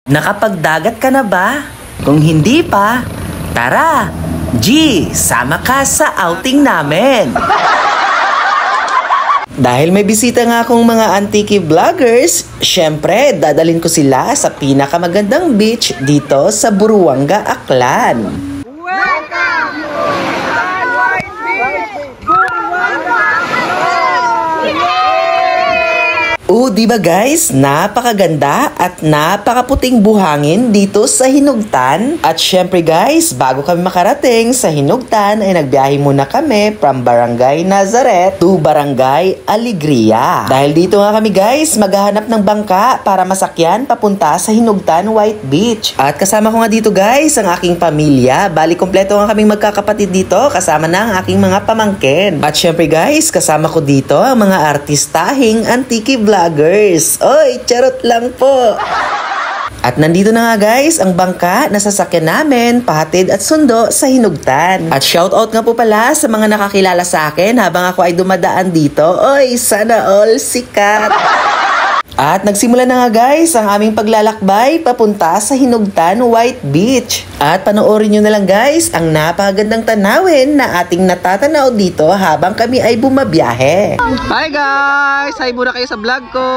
Nakapagdagat ka na ba? Kung hindi pa, tara! G, sama ka sa outing namin! Dahil may bisita nga akong mga antiki vloggers, syempre dadalhin ko sila sa pinakamagandang beach dito sa Buruanga, Aklan. Diba guys, napakaganda at napakaputing buhangin dito sa Hinugtan. At syempre guys, bago kami makarating sa Hinugtan ay nagbiyahe muna kami from Barangay Nazareth to Barangay Alegria. Dahil dito nga kami guys, maghahanap ng bangka para masakyan papunta sa Hinugtan White Beach. At kasama ko nga dito guys ang aking pamilya. Bali kompleto nga kaming magkakapatid dito, kasama na ang aking mga pamangkin. At syempre guys, kasama ko dito ang mga artistahing antiki vlogger. Oy, charot lang po. At nandito na nga guys ang bangka na sasakyan namin pahatid at sundo sa Hinugtan. At shoutout nga po pala sa mga nakakilala sa akin habang ako ay dumadaan dito. Oy, sana all sikat. At nagsimula na nga guys ang aming paglalakbay papunta sa Hinugtan White Beach. At panoorin nyo na lang guys ang napakagandang tanawin na ating natatanaw dito habang kami ay bumabiyahe. Hi guys! Hi muna kayo sa vlog ko!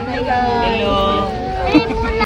Hi guys! Hello!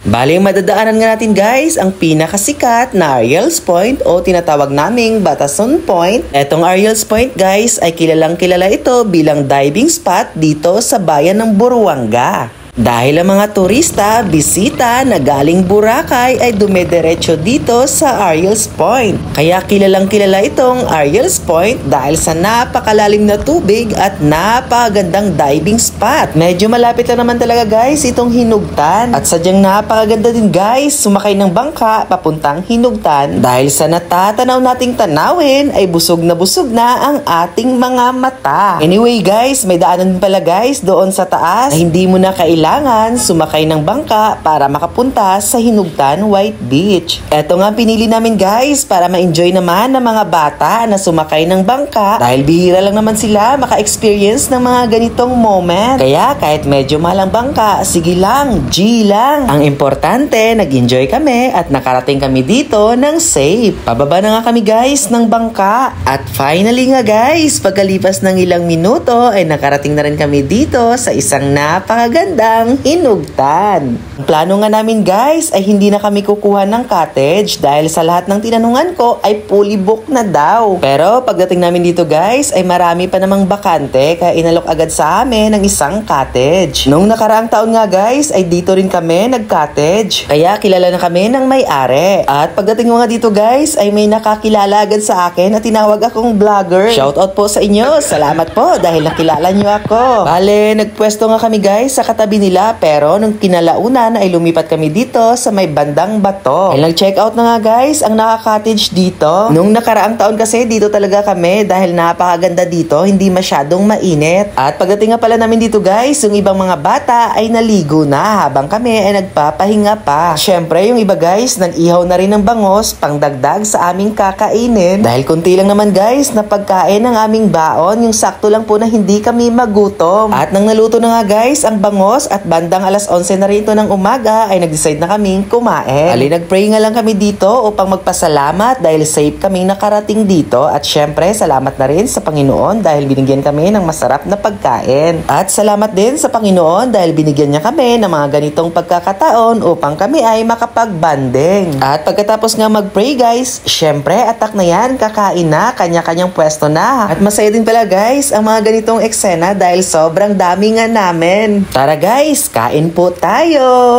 Bali, madadaanan nga natin guys ang pinakasikat na Ariel's Point o tinatawag naming Batason Point. Etong Ariel's Point guys ay kilalang kilala ito bilang diving spot dito sa bayan ng Buruanga. Dahil ang mga turista, bisita na galing Boracay ay dumediretso dito sa Ariel's Point. Kaya kilalang kilala itong Ariel's Point dahil sa napakalalim na tubig at napakagandang diving spot. Medyo malapit lang naman talaga guys itong Hinugtan. At sadyang napakaganda din guys sumakay ng bangka papuntang Hinugtan dahil sa natatanaw nating tanawin ay busog na ang ating mga mata. Anyway guys, may daanan din pala guys doon sa taas na hindi mo na kailangan sumakay ng bangka para makapunta sa Hinugtan White Beach. Eto nga pinili namin guys para ma-enjoy naman ng mga bata na sumakay ng bangka dahil bihira lang naman sila maka-experience ng mga ganitong moment. Kaya kahit medyo mahal ang bangka, sige lang, G lang. Ang importante, nag-enjoy kami at nakarating kami dito ng safe. Pababa na nga kami guys ng bangka. At finally nga guys, pagkalipas ng ilang minuto ay nakarating na rin kami dito sa isang napakaganda Hinugtan. Ang plano nga namin guys ay hindi na kami kukuha ng cottage dahil sa lahat ng tinanungan ko ay fully book na daw. Pero pagdating namin dito guys ay marami pa namang bakante kaya inalok agad sa amin ng isang cottage. Nung nakaraang taon nga guys ay dito rin kami nag-cottage. Kaya kilala na kami ng may-ari. At pagdating nga dito guys ay may nakakilala agad sa akin at tinawag akong vlogger. Shoutout po sa inyo. Salamat po dahil nakilala nyo ako. Bale, nagpwesto nga kami guys sa katabi nila pero nung kinalaunan ay lumipat kami dito sa may bandang bato. Ay nag-check out na nga guys ang naka-cottage dito. Nung nakaraang taon kasi dito talaga kami dahil napakaganda dito, hindi masyadong mainit. At pagdating nga pala namin dito guys, yung ibang mga bata ay naligo na habang kami ay nagpapahinga pa. Syempre yung iba guys, nag-ihaw na rin ng bangos pangdagdag sa aming kakainin. Dahil kunti lang naman guys na pagkain ng aming baon, yung sakto lang po na hindi kami magutom. At nang naluto na nga guys ang bangos at bandang alas 11 na rin ito ng umaga ay nag-decide na kaming kumain. Ali, nag-pray nga lang kami dito upang magpasalamat dahil safe kaming nakarating dito at syempre salamat na rin sa Panginoon dahil binigyan kami ng masarap na pagkain. At salamat din sa Panginoon dahil binigyan niya kami ng mga ganitong pagkakataon upang kami ay makapag-banding. At pagkatapos nga mag-pray guys, syempre atak na yan, kakain na, kanya-kanyang pwesto na. At masaya din pala guys ang mga ganitong eksena dahil sobrang dami nga namin. Tara guys, kain po tayo!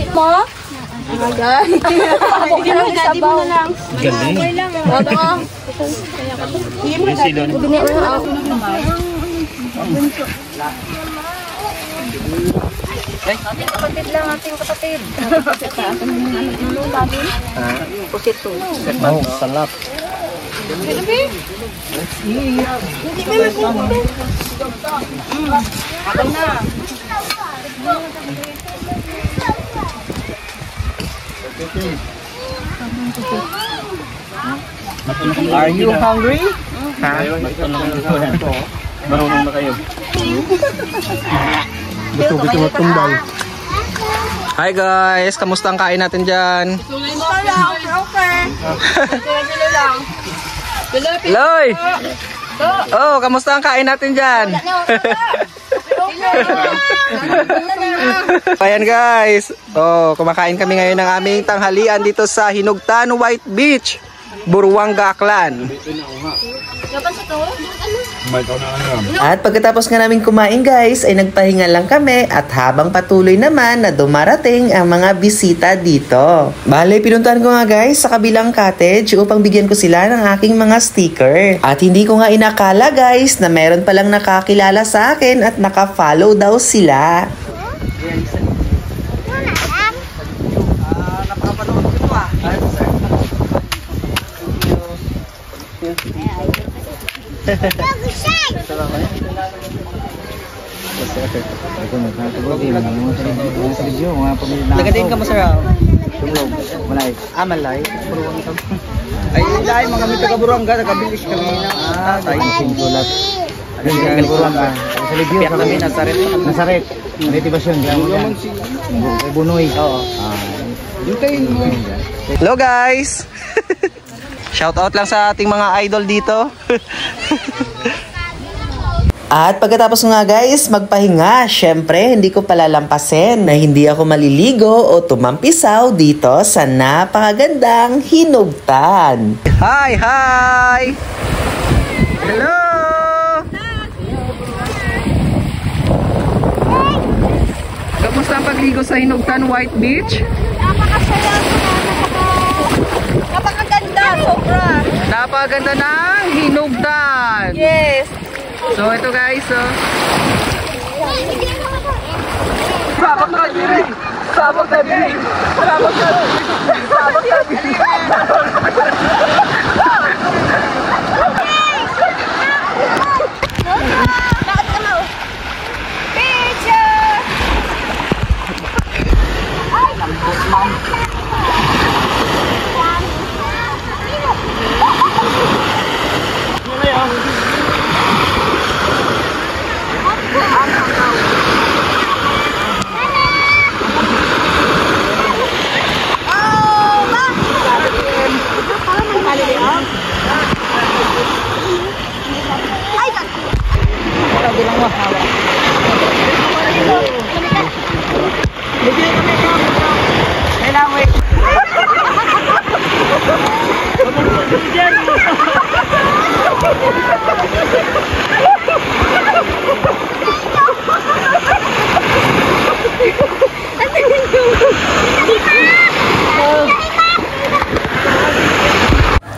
Mo? Agad. Hindi mo na lang. Galing. Okay lang. Kapatid lang ating kapatid. Pusit to. Mau salap. Are you hungry? Marunong na kayo. Gusto matumbal. Hi guys, kamusta ang kain natin dyan? Loy! Oh, kamusta ang kain natin dyan? Ayan guys, oh, kumakain kami ngayon ng aming tanghalian dito sa Hinugtan White Beach, Buruanga, Aklan. At pagkatapos nga namin kumain guys, ay nagpahinga lang kami at habang patuloy naman na dumarating ang mga bisita dito. Bale, pinuntahan ko nga guys sa kabilang cottage upang bigyan ko sila ng aking mga sticker. At hindi ko nga inakala guys na meron palang nakakilala sa akin at naka-follow daw sila. Nagatin ka mo sir. Malay. Malay. Ay, dahil mga mito ka Buruanga, nagabilis kami ng tatay. Sinsulat. Ay, Buruanga. Sa Libyo kami, Nasaret. Motivasyon. Bunoy. Oo. Hello guys! Shout out lang sa ating mga idol dito. At pagkatapos nga guys, magpahinga, syempre hindi ko palalampasin na hindi ako maliligo o tumampisaw dito sa napakagandang Hinugtan. Hi! Hi! Hello! Kamusta ang pagligo sa Hinugtan White Beach? Napakasaya ko na. Napakaganda, sobra. Napakaganda ng Hinugtan! Yes. So ito guys, sabak na diri! Sabak na diri! Sabak na diri! Sabak na diri! Picture! Ay, lambot man.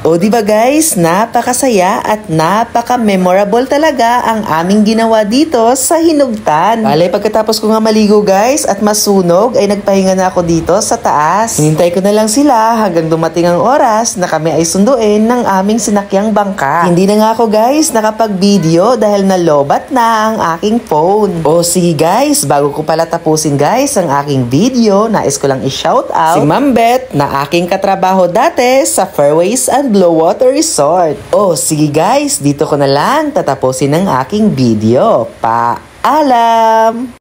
O diba guys, napakasaya at napaka-memorable talaga ang aming ginawa dito sa Hinugtan. Bale, pagkatapos ko nga maligo guys at masunog ay nagpahinga na ako dito sa taas. Hinintay ko na lang sila hanggang dumating ang oras na kami ay sunduin ng aming sinakyang bangka. Hindi na nga ako guys nakapag-video dahil nalobat na ang aking phone. O sige guys, bago ko pala tapusin guys ang aking video, nais ko lang i-shoutout si Ma'am Beth na aking katrabaho dati sa Fairways and Blue Water Resort. Oh, sige guys, dito ko na lang tatapusin ang aking video. Paalam!